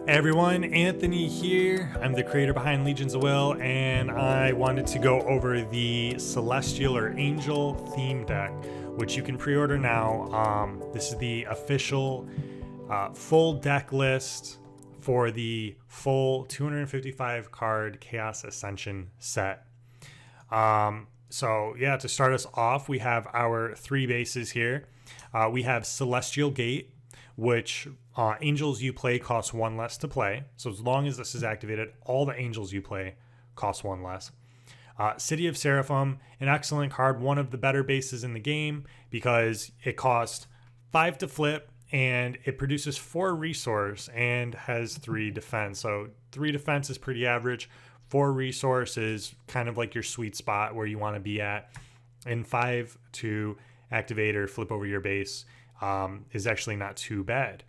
Hey everyone, Anthony here. I'm the creator behind Legions of Will, and I wanted to go over the Celestial or Angel theme deck, which you can pre-order now. This is the official full deck list for the full 255 card Chaos Ascension set. So yeah, to start us off, we have our three bases here. We have Celestial Gate, which angels you play cost one less to play. So as long as this is activated, all the angels you play cost one less. City of Seraphim, an excellent card, one of the better bases in the game because it costs 5 to flip and it produces 4 resource and has 3 defense. So 3 defense is pretty average. 4 resource is kind of like your sweet spot where you want to be at. And 5 to activate or flip over your base is actually not too bad.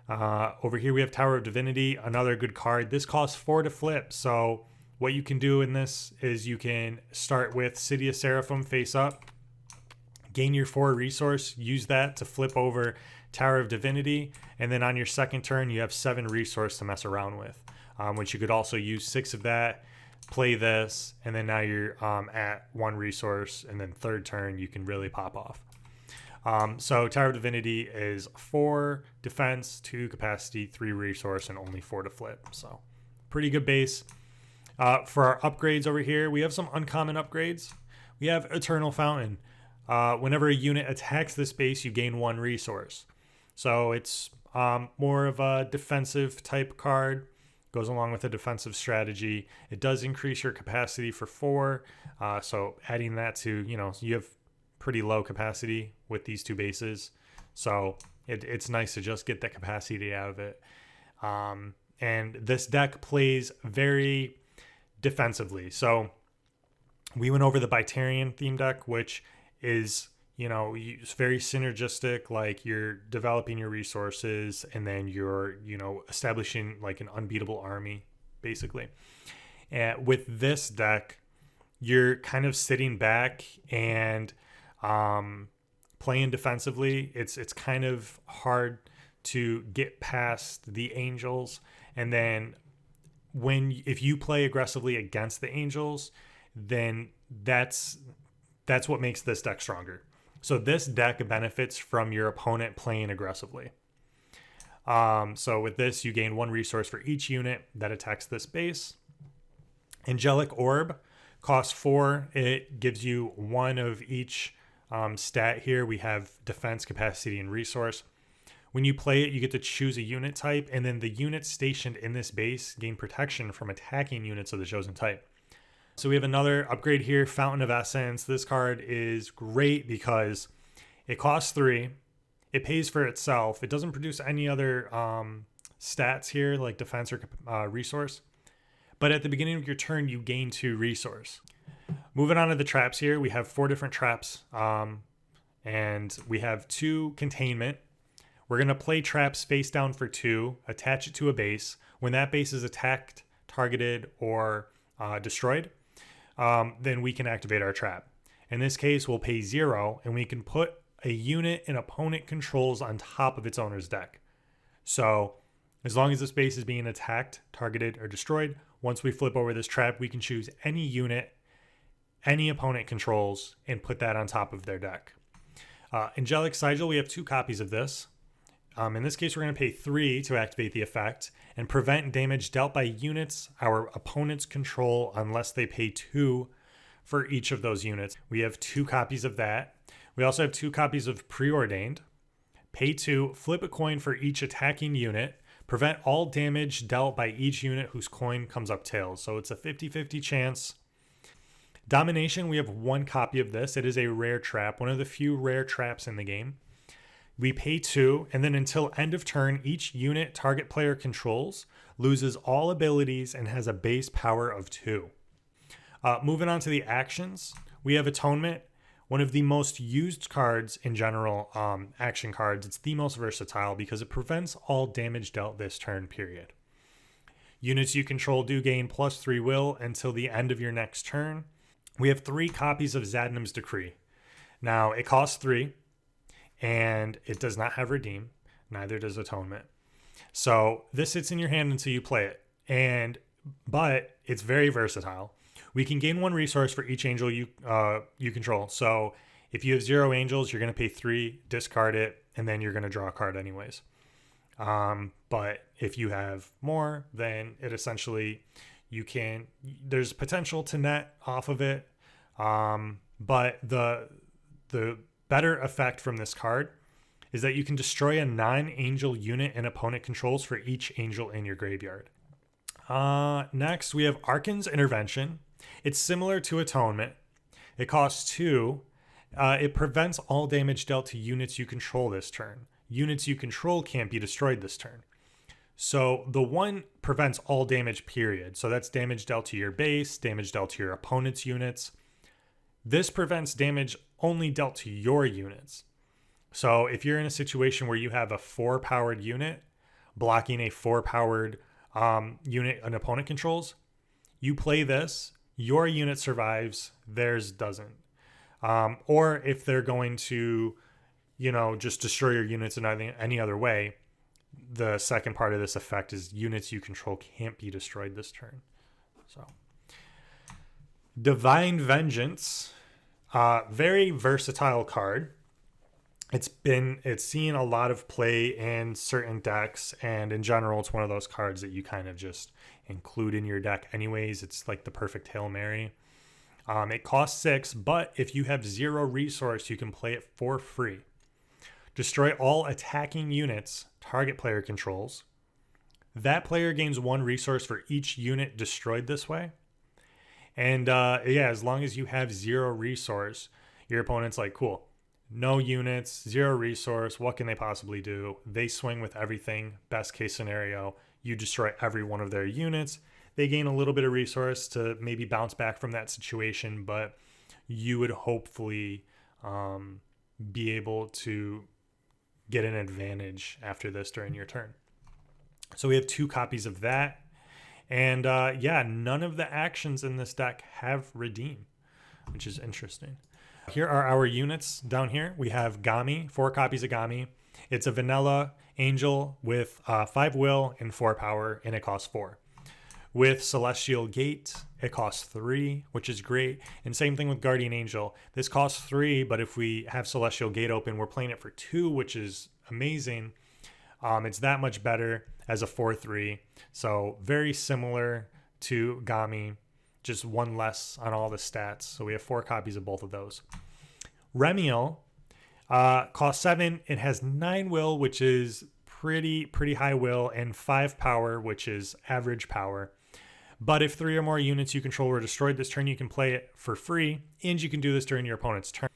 Over here we have Tower of Divinity, another good card. This costs 4 to flip, so what you can do in this is you can start with City of Seraphim face up, gain your 4 resource, use that to flip over Tower of Divinity, and then on your second turn you have 7 resource to mess around with, which you could also use 6 of that, play this, and then now you're at 1 resource, and then third turn you can really pop off. So Tower of Divinity is 4 defense, 2 capacity, 3 resource, and only 4 to flip. So pretty good base. For our upgrades over here, we have some uncommon upgrades. We have Eternal Fountain. Whenever a unit attacks this base, you gain 1 resource. So it's more of a defensive type card. Goes along with a defensive strategy. It does increase your capacity for 4. So adding that to, you have pretty low capacity with these 2 bases, so it's nice to just get the capacity out of it. And this deck plays very defensively, so we went over the Bitarian theme deck, which is it's very synergistic. Like, you're developing your resources and then you're establishing like an unbeatable army basically. And with this deck, you're kind of sitting back and playing defensively. It's kind of hard to get past the angels, and then if you play aggressively against the angels, then that's what makes this deck stronger. So this deck benefits from your opponent playing aggressively. So with this, you gain 1 resource for each unit that attacks this base. Angelic Orb costs 4. It gives you 1 of each stat here. We have defense, capacity, and resource. When you play it, you get to choose a unit type, and then the units stationed in this base gain protection from attacking units of the chosen type. So we have another upgrade here, Fountain of Essence. This card is great because it costs 3. It pays for itself. It doesn't produce any other stats here like defense or resource. But at the beginning of your turn, you gain 2 resource. Moving on to the traps here, we have 4 different traps, and we have 2 containment. We're going to play traps face down for 2, attach it to a base. When that base is attacked, targeted, or destroyed, then we can activate our trap. In this case, we'll pay 0, and we can put a unit an opponent controls on top of its owner's deck. So as long as this base is being attacked, targeted, or destroyed, once we flip over this trap, we can choose any unit any opponent controls and put that on top of their deck. Angelic Seigel, we have 2 copies of this. In this case, we're going to pay 3 to activate the effect and prevent damage dealt by units our opponents control unless they pay 2 for each of those units. We have 2 copies of that. We also have 2 copies of Preordained. Pay 2, flip a coin for each attacking unit, prevent all damage dealt by each unit whose coin comes up tails. So it's a 50-50 chance. Domination, we have 1 copy of this. It is a rare trap, one of the few rare traps in the game. We pay 2, and then until end of turn, each unit target player controls loses all abilities and has a base power of 2. Moving on to the actions, we have Atonement, one of the most used cards in general, action cards. It's the most versatile because it prevents all damage dealt this turn, period. Units you control do gain +3 will until the end of your next turn. We have 3 copies of Zadnam's Decree. Now, it costs 3, and it does not have Redeem. Neither does Atonement. So this sits in your hand until you play it, but it's very versatile. We can gain 1 resource for each angel you control. So if you have 0 angels, you're going to pay 3, discard it, and then you're going to draw a card anyways. But if you have more, then it essentially, there's potential to net off of it. But the better effect from this card is that you can destroy a non-angel unit an opponent controls for each angel in your graveyard. Next, we have Arkan's Intervention. It's similar to Atonement. It costs 2. It prevents all damage dealt to units you control this turn. Units you control can't be destroyed this turn. So the 1 prevents all damage, period. So that's damage dealt to your base, damage dealt to your opponent's units. This prevents damage only dealt to your units. So if you're in a situation where you have a 4-powered unit blocking a 4-powered unit an opponent controls, you play this, your unit survives, theirs doesn't. Or if they're going to, just destroy your units in any other way, the second part of this effect is units you control can't be destroyed this turn. So, Divine Vengeance, very versatile card. It's seen a lot of play in certain decks, and in general, it's one of those cards that you kind of just include in your deck anyways. It's like the perfect Hail Mary. It costs 6, but if you have 0 resource, you can play it for free. Destroy all attacking units target player controls. That player gains 1 resource for each unit destroyed this way. And as long as you have 0 resource, your opponent's like, cool, no units, 0 resource, what can they possibly do? They swing with everything. Best case scenario, you destroy every one of their units. They gain a little bit of resource to maybe bounce back from that situation, but you would hopefully be able to get an advantage after this during your turn. So we have 2 copies of that. And none of the actions in this deck have Redeem, which is interesting. Here are our units down here. We have Gami, 4 copies of Gami. It's a vanilla angel with 5 will and 4 power, and it costs 4. With Celestial Gate, it costs 3, which is great. And same thing with Guardian Angel. This costs 3, but if we have Celestial Gate open, we're playing it for 2, which is amazing. It's that much better as a 4/3. So very similar to Gami, just 1 less on all the stats. So we have 4 copies of both of those. Remiel costs 7. It has 9 will, which is pretty high will, and 5 power, which is average power. But if 3 or more units you control were destroyed this turn, you can play it for free, and you can do this during your opponent's turn.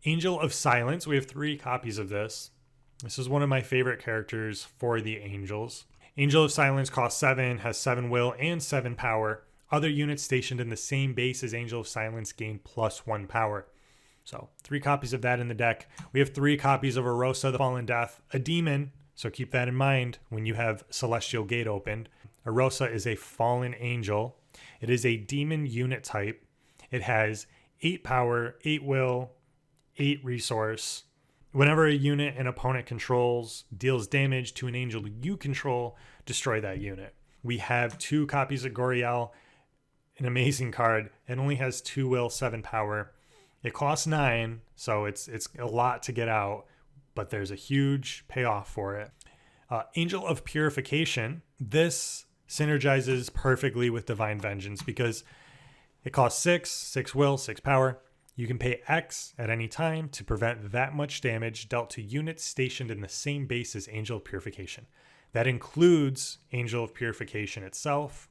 Angel of Silence. We have 3 copies of this. This is one of my favorite characters for the Angels. Angel of Silence costs 7, has 7 will and 7 power. Other units stationed in the same base as Angel of Silence gain +1 power. So 3 copies of that in the deck. We have 3 copies of Arosa, the Fallen Death, a demon. So keep that in mind when you have Celestial Gate opened. Arosa is a fallen angel. It is a demon unit type. It has 8 power, 8 will, 8 resource. Whenever a unit an opponent controls deals damage to an angel you control, destroy that unit. We have 2 copies of Goreal, an amazing card. It only has 2 will, 7 power. It costs 9, so it's a lot to get out, but there's a huge payoff for it. Angel of Purification. This synergizes perfectly with Divine Vengeance because it costs 6 will, 6 power. You can pay X at any time to prevent that much damage dealt to units stationed in the same base as Angel of Purification. That includes Angel of Purification itself.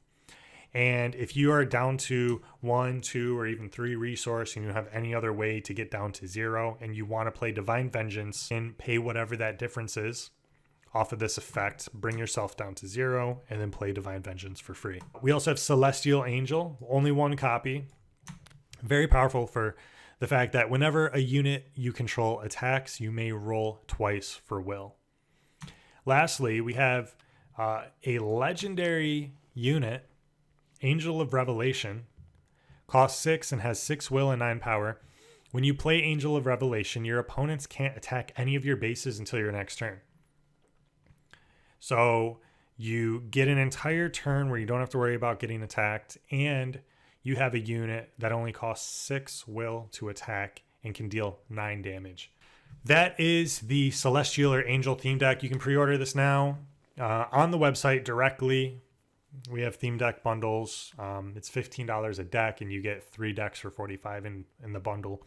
And if you are down to 1, 2, or even 3 resource and you have any other way to get down to 0 and you want to play Divine Vengeance and pay whatever that difference is off of this effect, bring yourself down to 0 and then play Divine Vengeance for free. We also have Celestial Angel, only 1 copy. Very powerful for the fact that whenever a unit you control attacks, you may roll twice for will. Lastly, we have a legendary unit, Angel of Revelation, costs 6 and has 6 will and 9 power. When you play Angel of Revelation, your opponents can't attack any of your bases until your next turn. So you get an entire turn where you don't have to worry about getting attacked, and you have a unit that only costs 6 will to attack and can deal 9 damage. That is the Celestial or Angel theme deck. You can pre-order this now on the website directly. We have theme deck bundles. It's $15 a deck, and you get 3 decks for $45 in the bundle.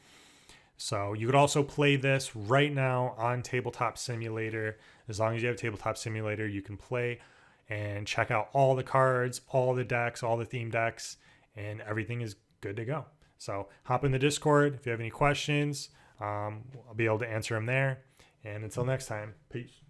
So you could also play this right now on Tabletop Simulator. As long as you have Tabletop Simulator, you can play and check out all the cards, all the decks, all the theme decks, and everything is good to go. So hop in the Discord if you have any questions. I'll be able to answer them there. And until next time, peace.